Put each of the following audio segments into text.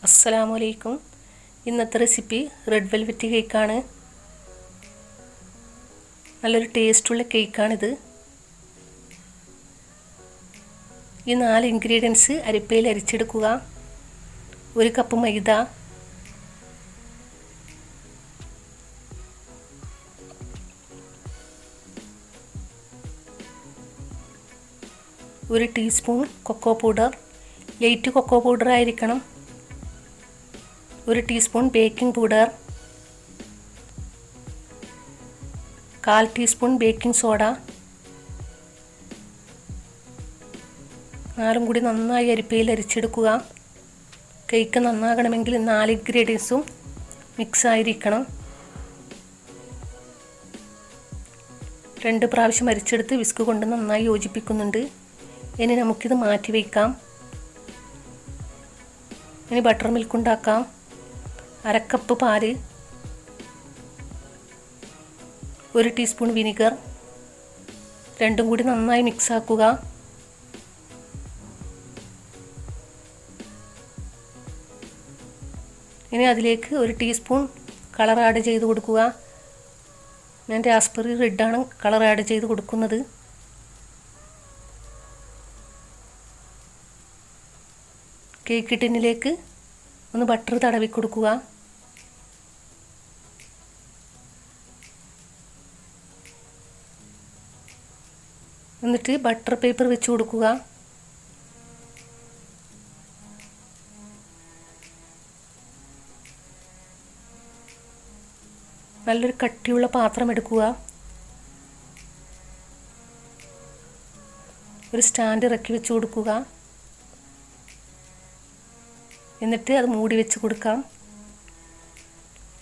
അസ്സലാമലൈക്കും. ഇന്നത്തെ recipe red velvet കേക്കാണ്. നല്ലൊരു ടേസ്റ്റുള്ള കേക്കാണിത്. ഈ 4 ഇൻഗ്രീഡിയൻസ് അരിപ്പയിൽ അരിച്ചെടുക്കുക. 1 cup maida, 1 teaspoon cocoa powder, light cocoa powder ആയിരിക്കണം. 1 teaspoon baking powder, 1/4 teaspoon baking soda. 4 കൂടി നന്നായി അരിപ്പയിൽ അരിച്ചെടുക്കുക. കേക്ക് നന്നാകണമെങ്കിൽ 4 ഇൻഗ്രീഡിയൻസും മിക്സ് ആയിരിക്കണം. 2 പ്രാവശ്യം അരിച്ചെടുത്ത് വിസ്ക് കൊണ്ട് നന്നായി യോജിപ്പിക്കുന്നുണ്ട്. ഇനി നമുക്കിത് മാറ്റി വയ്ക്കാം. ഇനി ബട്ടർ മിൽക്ക് ഉണ്ടാക്കാം. 1/2 കപ്പ് പാല്, 1 ടീസ്പൂൺ വിനിഗർ, രണ്ടും കൂടി നന്നായി മിക്സ് ആക്കുക. ഇനി അതിലേക്ക് 1 ടീസ്പൂൺ കളർ ആഡ് ചെയ്ത് കൊടുക്കുക. ഞാൻ രാസ്ബെറി റെഡാണ് കളർ ആഡ് ചെയ്ത് കൊടുക്കുന്നത്. കേക്ക് ടിന്നിലേക്ക് ഒന്ന് ബട്ടർ തടവി കൊടുക്കുക. എന്നിട്ട് ബട്ടർ പേപ്പർ വെച്ച് കൊടുക്കുക. നല്ലൊരു കട്ടിയുള്ള പാത്രം എടുക്കുക. ഒരു സ്റ്റാൻഡ് ഇറക്കി വെച്ച് കൊടുക്കുക. എന്നിട്ട് അത് മൂടി വെച്ച് കൊടുക്കാം.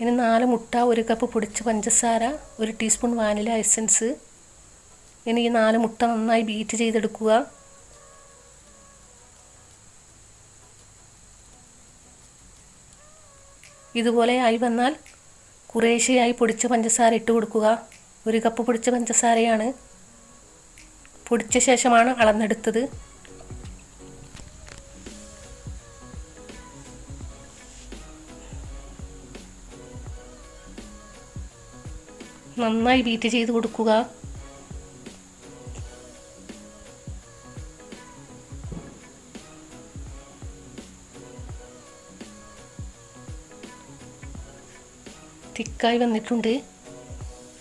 ഇനി 4 മുട്ട, 1 കപ്പ് പൊടിച്ച പഞ്ചസാര, 1 ടീസ്പൂൺ വാനില എസൻസ്. ഇനി ഈ 4 മുട്ട നന്നായി ബീറ്റ് ചെയ്തെടുക്കുക. ഇതുപോലെ ആയി വന്നാൽ കുറേശ്ശെയായി പൊടിച്ച പഞ്ചസാര ഇട്ട് കൊടുക്കുക. 1 കപ്പ് പൊടിച്ച പഞ്ചസാരയാണ്. പൊടിച്ച ശേഷമാണ് അളന്നെടുത്തത്. നന്നായി ബീറ്റ് ചെയ്ത് കൊടുക്കുക. തിക്കായി വന്നിട്ടുണ്ട്.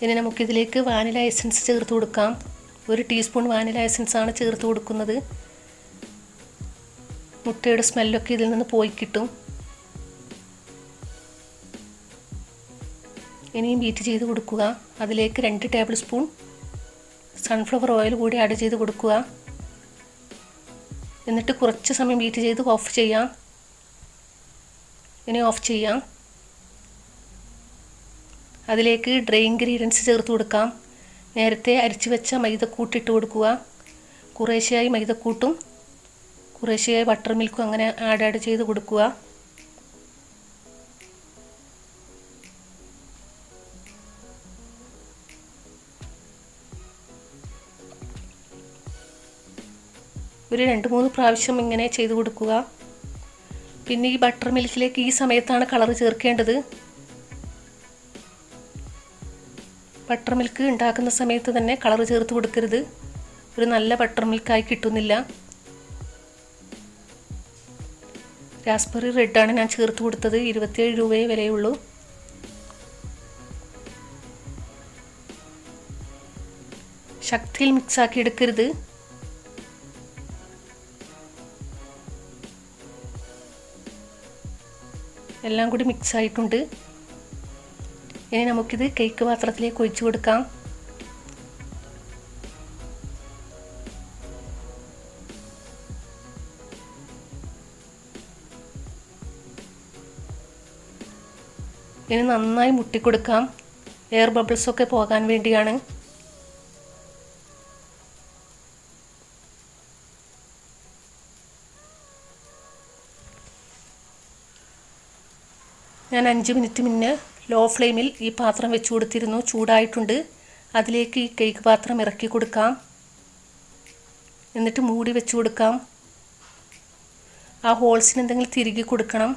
ഇനി നമുക്കിതിലേക്ക് വാനില എസൻസ് ചേർത്ത് കൊടുക്കാം. 1 ടീസ്പൂൺ വാനില എസൻസ് ആണ് ചേർത്ത് കൊടുക്കുന്നത്. മുട്ടയുടെ സ്മെല്ലൊക്കെ ഇതിൽ നിന്ന് പോയി കിട്ടും. ഇനിയും ബീറ്റ് ചെയ്ത് കൊടുക്കുക. അതിലേക്ക് 2 ടേബിൾ സ്പൂൺ സൺഫ്ലവർ ഓയിൽ കൂടി ആഡ് ചെയ്ത് കൊടുക്കുക. എന്നിട്ട് കുറച്ച് സമയം ബീറ്റ് ചെയ്ത് ഓഫ് ചെയ്യാം. ഇനി ഓഫ് ചെയ്യാം. അതിലേക്ക് ഡ്രൈ ഇൻഗ്രീഡിയൻസ് ചേർത്ത് കൊടുക്കാം. നേരത്തെ അരിച്ചു വെച്ച മൈദക്കൂട്ട് ഇട്ട് കൊടുക്കുക. കുറേശ്ശെയായി മൈദക്കൂട്ടും കുറേശ്ശെയായി ബട്ടർ മിൽക്കും അങ്ങനെ ആഡ് ചെയ്ത് കൊടുക്കുക. ഒരു 2-3 പ്രാവശ്യം ഇങ്ങനെ ചെയ്ത് കൊടുക്കുക. പിന്നെ ഈ ബട്ടർ മിൽക്കിലേക്ക് ഈ സമയത്താണ് കളർ ചേർക്കേണ്ടത്. ബട്ടർ മിൽക്ക് ഉണ്ടാക്കുന്ന സമയത്ത് തന്നെ കളർ ചേർത്ത് കൊടുക്കരുത്. ഒരു നല്ല ബട്ടർ മിൽക്കായി കിട്ടുന്നില്ല. രാസ്ബെറി റെഡാണ് ഞാൻ ചേർത്ത് കൊടുത്തത്. 27 രൂപയെ വിലയുള്ളൂ. ശക്തിയിൽ മിക്സാക്കി എടുക്കരുത്. എല്ലാം കൂടി മിക്സ് ആയിട്ടുണ്ട്. ഇനി നമുക്കിത് കേക്ക് പാത്രത്തിലേക്ക് ഒഴിച്ചു കൊടുക്കാം. ഇനി നന്നായി മുട്ടിക്കൊടുക്കാം. എയർ ബബിൾസൊക്കെ പോകാൻ വേണ്ടിയാണ്. ഞാൻ 5 മിനിറ്റ് മുന്നേ ലോ ഫ്ലെയിമിൽ ഈ പാത്രം വെച്ച് കൊടുത്തിരുന്നു. ചൂടായിട്ടുണ്ട്. അതിലേക്ക് ഈ കേക്ക് പാത്രം ഇറക്കി കൊടുക്കാം. എന്നിട്ട് മൂടി വെച്ച് കൊടുക്കാം. ആ ഹോൾസിന് എന്തെങ്കിലും തിരുകി കൊടുക്കണം.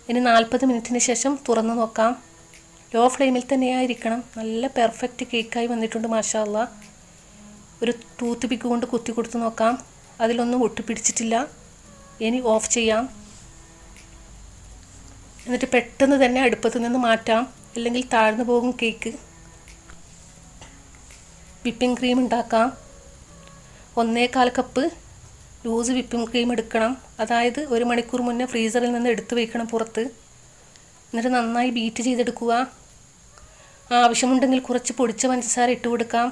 ഇനി 40 മിനിറ്റിന് ശേഷം തുറന്ന് നോക്കാം. ലോ ഫ്ലെയിമിൽ തന്നെയായിരിക്കണം. നല്ല പെർഫെക്റ്റ് കേക്കായി വന്നിട്ടുണ്ട് മാഷാ അല്ലാ. ഒരു ടൂത്ത് പിക്ക് കൊണ്ട് കുത്തി കൊടുത്ത് നോക്കാം. അതിലൊന്നും ഒട്ടിപ്പിടിച്ചിട്ടില്ല. ഇനി ഓഫ് ചെയ്യാം. എന്നിട്ട് പെട്ടെന്ന് തന്നെ അടുപ്പത്ത് നിന്ന് മാറ്റാം, അല്ലെങ്കിൽ താഴ്ന്നു പോകും കേക്ക്. വിപ്പിംഗ് ക്രീം ഉണ്ടാക്കാം. 1/4 കപ്പ് ലൂസ് വിപ്പിംഗ് ക്രീം എടുക്കണം. അതായത് 1 മണിക്കൂർ മുന്നേ ഫ്രീസറിൽ നിന്ന് എടുത്തു വയ്ക്കണം പുറത്ത്. എന്നിട്ട് നന്നായി ബീറ്റ് ചെയ്തെടുക്കുക. ആവശ്യമുണ്ടെങ്കിൽ കുറച്ച് പൊടിച്ച പഞ്ചസാര ഇട്ട് കൊടുക്കാം.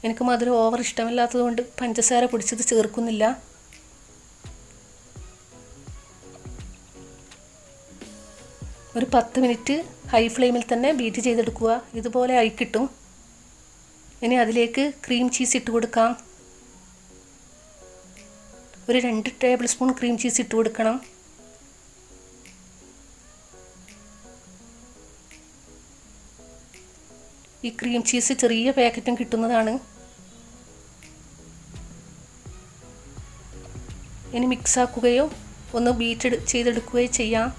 എനിക്ക് മധുരം ഓവർ ഇഷ്ടമില്ലാത്തതുകൊണ്ട് പഞ്ചസാര പൊടിച്ചത് ചേർക്കുന്നില്ല. ഒരു 10 മിനിറ്റ് ഹൈ ഫ്ലെയിമിൽ തന്നെ ബീറ്റ് ചെയ്തെടുക്കുക. ഇതുപോലെ ആയി കിട്ടും. ഇനി അതിലേക്ക് ക്രീം ചീസ് ഇട്ട് കൊടുക്കാം. ഒരു 2 ടേബിൾ സ്പൂൺ ക്രീം ചീസ് ഇട്ട് കൊടുക്കണം. ഈ ക്രീം ചീസ് ചെറിയ പാക്കറ്റും കിട്ടുന്നതാണ്. ഇനി മിക്സ് ആക്കുകയോ ഒന്ന് ബീറ്റ് ചെയ്തെടുക്കുകയോ ചെയ്യാം.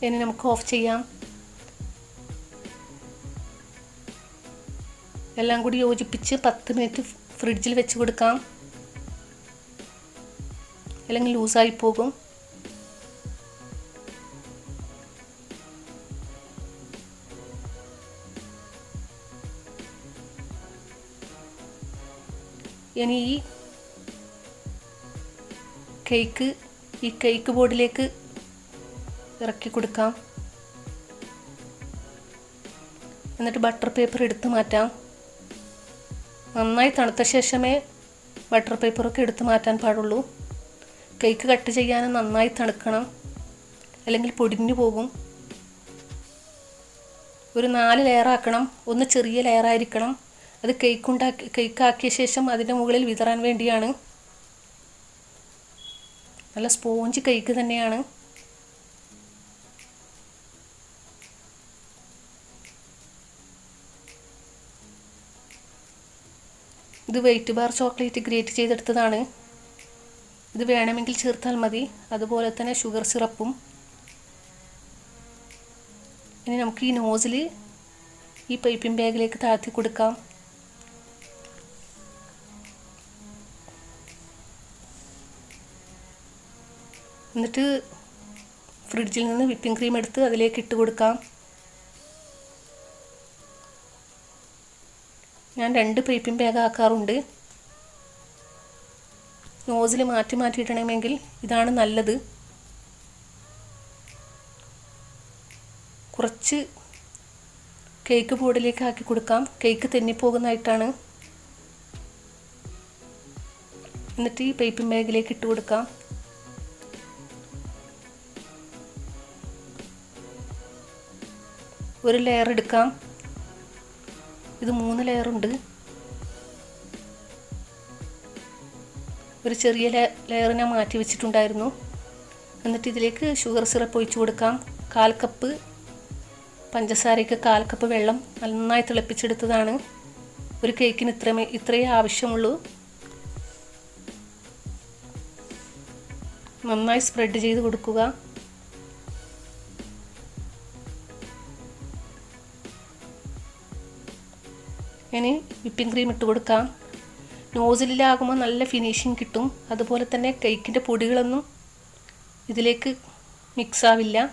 ഇനി നമുക്ക് ഓഫ് ചെയ്യാം. എല്ലാം കൂടി യോജിപ്പിച്ച് 10 മിനിറ്റ് ഫ്രിഡ്ജിൽ വെച്ച് കൊടുക്കാം, അല്ലെങ്കിൽ ലൂസായി പോകും. ഇനി ഈ കേക്ക് ബോർഡിലേക്ക് ഇറക്കി കൊടുക്കാം. എന്നിട്ട് ബട്ടർ പേപ്പർ എടുത്ത് മാറ്റാം. നന്നായി തണുത്ത ശേഷമേ ബട്ടർ പേപ്പറൊക്കെ എടുത്ത് മാറ്റാൻ പാടുള്ളൂ. കേക്ക് കട്ട് ചെയ്യാൻ നന്നായി തണുക്കണം, അല്ലെങ്കിൽ പൊടിഞ്ഞു പോകും. ഒരു 4 ലെയർ ആക്കണം. ഒന്ന് ചെറിയ ലെയർ ആയിരിക്കണം. അത് കേക്കാക്കിയ ശേഷം അതിൻ്റെ മുകളിൽ വിതറാൻ വേണ്ടിയാണ്. നല്ല സ്പോഞ്ച് കേക്ക് തന്നെയാണ്. ഇത് വെയിറ്റ് ബാർ ചോക്ലേറ്റ് ഗ്രേറ്റ് ചെയ്തെടുത്തതാണ്. ഇത് വേണമെങ്കിൽ ചേർത്താൽ മതി. അതുപോലെ തന്നെ ഷുഗർ സിറപ്പും. ഇനി നമുക്ക് ഈ നോസിൽ ഈ പൈപ്പിംഗ് ബാഗിലേക്ക് താഴ്ത്തി കൊടുക്കാം. എന്നിട്ട് ഫ്രിഡ്ജിൽ നിന്ന് വിപ്പിംഗ് ക്രീം എടുത്ത് അതിലേക്ക് ഇട്ട് കൊടുക്കാം. ഞാൻ 2 പൈപ്പിംഗ് ബാഗ് ആക്കാറുണ്ട്. നോസിൽ മാറ്റി ഇടണമെങ്കിൽ ഇതാണ് നല്ലത്. കുറച്ച് കേക്ക് ബോർഡിലേക്ക് ആക്കി കൊടുക്കാം. കേക്ക് തെന്നിപ്പോകുന്നതായിട്ടാണ്. എന്നിട്ട് ഈ പൈപ്പിംഗ് ബാഗിലേക്ക് ഇട്ട് കൊടുക്കാം. ഒരു ലെയർ എടുക്കാം. ഇത് 3 ലെയറുണ്ട്. ഒരു ചെറിയ ലെയർ ഞാൻ മാറ്റി വെച്ചിട്ടുണ്ടായിരുന്നു. എന്നിട്ട് ഇതിലേക്ക് ഷുഗർ സിറപ്പ് ഒഴിച്ചു കൊടുക്കാം. 1/4 കപ്പ് പഞ്ചസാരയ്ക്ക് 1/4 കപ്പ് വെള്ളം നന്നായി തിളപ്പിച്ചെടുത്തതാണ്. ഒരു കേക്കിന് ഇത്രയേ ആവശ്യമുള്ളൂ. നന്നായി സ്പ്രെഡ് ചെയ്ത് കൊടുക്കുക. ഇനി വിപ്പിംഗ് ക്രീം ഇട്ട് കൊടുക്കാം. നോസിലാകുമ്പോൾ നല്ല ഫിനിഷിങ് കിട്ടും. അതുപോലെ തന്നെ കേക്കിൻ്റെ പൊടികളൊന്നും ഇതിലേക്ക് മിക്സ് ആവില്ല.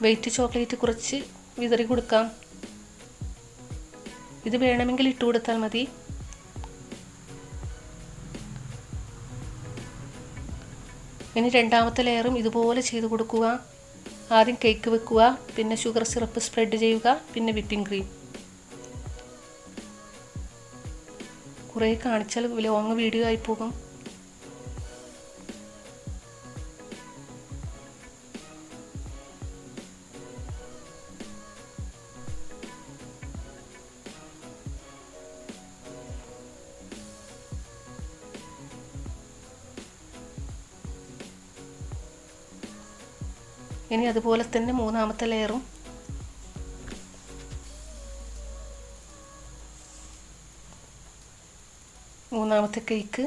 വൈറ്റ് ചോക്ലേറ്റ് കുറച്ച് വിതറി കൊടുക്കാം. ഇത് വേണമെങ്കിൽ ഇട്ട് കൊടുത്താൽ മതി. ഇനി രണ്ടാമത്തെ ലെയറും ഇതുപോലെ ചെയ്ത് കൊടുക്കുക. ആദ്യം കേക്ക് വെക്കുക, പിന്നെ ഷുഗർ സിറപ്പ് സ്പ്രെഡ് ചെയ്യുക, പിന്നെ വിപ്പിംഗ് ക്രീം. കുറേ കാണിച്ചാൽ ലോങ് വീഡിയോ ആയി പോകും. ഇനി അതുപോലെ തന്നെ മൂന്നാമത്തെ ലെയറും മൂന്നാമത്തെ കേക്ക്,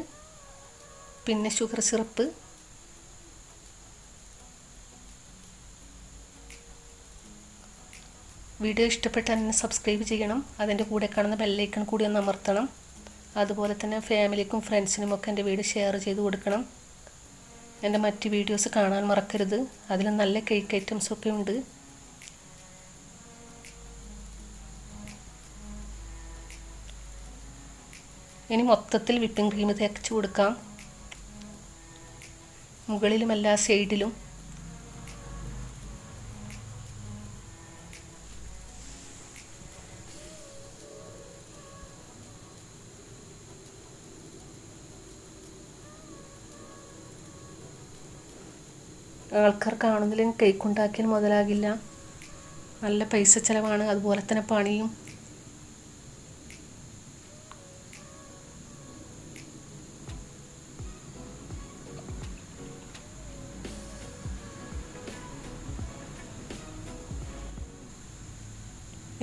പിന്നെ ഷുഗർ സിറപ്പ്, വീഡിയോ ഇഷ്ടപ്പെട്ടാൽ എന്നെ സബ്സ്ക്രൈബ് ചെയ്യണം. അതിൻ്റെ കൂടെ കാണുന്ന ബെല്ലൈക്കൺ കൂടി ഒന്ന് അമർത്തണം. അതുപോലെ തന്നെ ഫാമിലിക്കും ഫ്രണ്ട്സിനുമൊക്കെ എൻ്റെ വീഡിയോ ഷെയർ ചെയ്ത് കൊടുക്കണം. എൻ്റെ മറ്റ് വീഡിയോസ് കാണാൻ മറക്കരുത്. അതിൽ നല്ല കേക്ക് ഐറ്റംസൊക്കെ ഉണ്ട്. ഇനി മൊത്തത്തിൽ വിപ്പിംഗ് ക്രീം തേച്ച് കൊടുക്കാം, മുകളിലും എല്ലാ സൈഡിലും. ആൾക്കാർ കാണുന്നില്ലെങ്കിൽ കേക്ക് ഉണ്ടാക്കിയാൽ മുതലാകില്ല. നല്ല പൈസ ചിലവാണ്, അതുപോലെ തന്നെ പണിയും.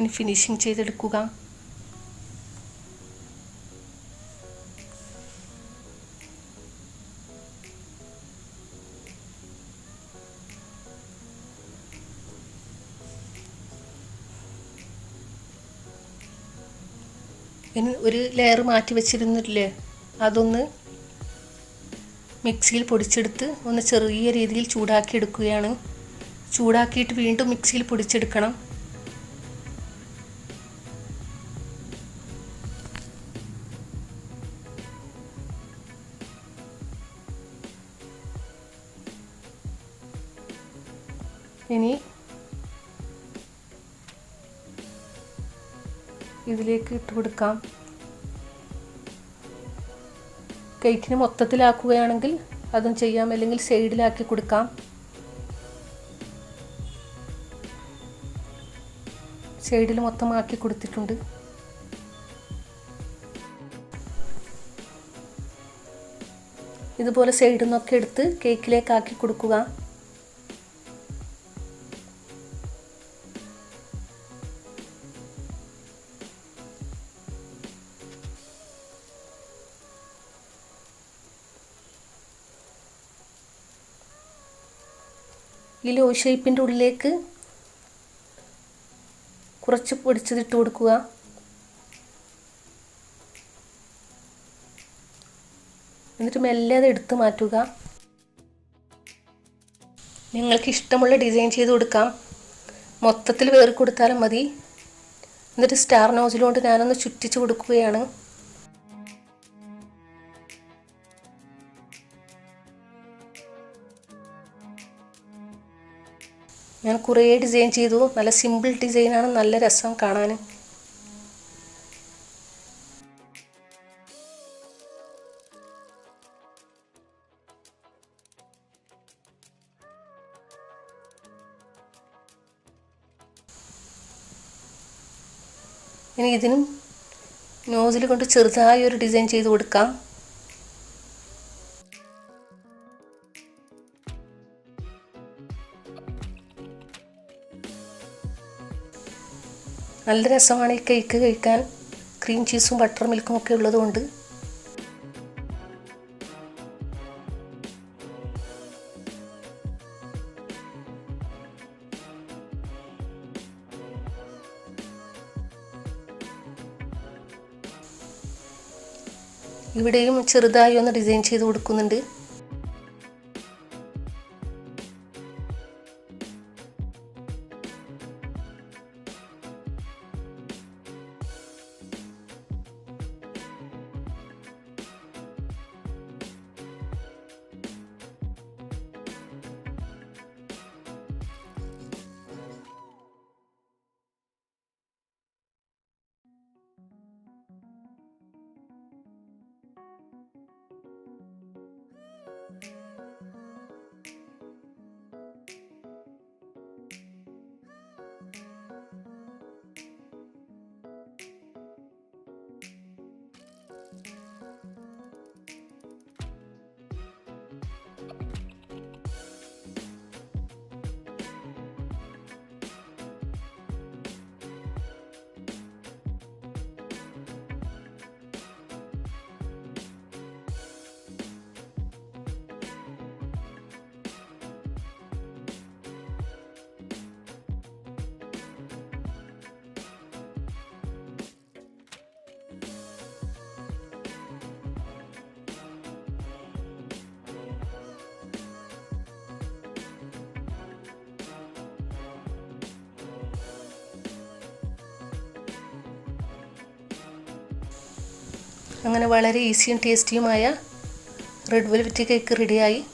ഇനി ഫിനിഷിങ് ചെയ്തെടുക്കുക. ഇനി ഒരു ലെയർ മാറ്റി വെച്ചിരുന്നില്ലേ, അതൊന്ന് മിക്സിയിൽ പൊടിച്ചെടുത്ത് ഒന്ന് ചെറിയ രീതിയിൽ ചൂടാക്കി എടുക്കുകയാണ്. ചൂടാക്കിയിട്ട് വീണ്ടും മിക്സിയിൽ പൊടിച്ചെടുക്കണം. ഇനി ഇതിലേക്ക് ഇട്ട് കൊടുക്കാം. കേക്കിന് മൊത്തത്തിലാക്കുകയാണെങ്കിൽ അതും ചെയ്യാം, അല്ലെങ്കിൽ സൈഡിലാക്കി കൊടുക്കാം. സൈഡിൽ മൊത്തമാക്കി കൊടുത്തിട്ടുണ്ട്. ഇതുപോലെ സൈഡിൽ നിന്നൊക്കെ എടുത്ത് കേക്കിലേക്ക് ആക്കി കൊടുക്കുക. ഈ ലോ ഷേപ്പിൻ്റെ ഉള്ളിലേക്ക് കുറച്ച് പൊടിച്ചതിട്ട് കൊടുക്കുക. എന്നിട്ട് മെല്ലെ അത് എടുത്ത് മാറ്റുക. നിങ്ങൾക്ക് ഇഷ്ടമുള്ള ഡിസൈൻ ചെയ്ത് കൊടുക്കാം. മൊത്തത്തിൽ വേറി കൊടുത്താലും മതി. എന്നിട്ട് സ്റ്റാർ നോസിൽ കൊണ്ട് ഞാനൊന്ന് ചുറ്റിച്ച് കൊടുക്കുകയാണ്. ഞാൻ കുറേ ഡിസൈൻ ചെയ്തു. നല്ല സിമ്പിൾ ഡിസൈനാണ്, നല്ല രസം കാണാൻ. ഇനി ഇതിനും നോസിൽ കൊണ്ട് ചെറുതായി ഒരു ഡിസൈൻ ചെയ്ത് കൊടുക്കാം. നല്ല രസമാണ് ഈ കേക്ക് കഴിക്കാൻ. ക്രീം ചീസും ബട്ടർ മിൽക്കും ഒക്കെ ഉള്ളതുകൊണ്ട്. ഇവിടെയും ചെറുതായി ഒന്ന് ഡിസൈൻ ചെയ്ത് കൊടുക്കുന്നുണ്ട്. അങ്ങനെ വളരെ ഈസിയും ടേസ്റ്റിയുമായ റെഡ് വെൽവെറ്റ് കേക്ക് റെഡിയായി.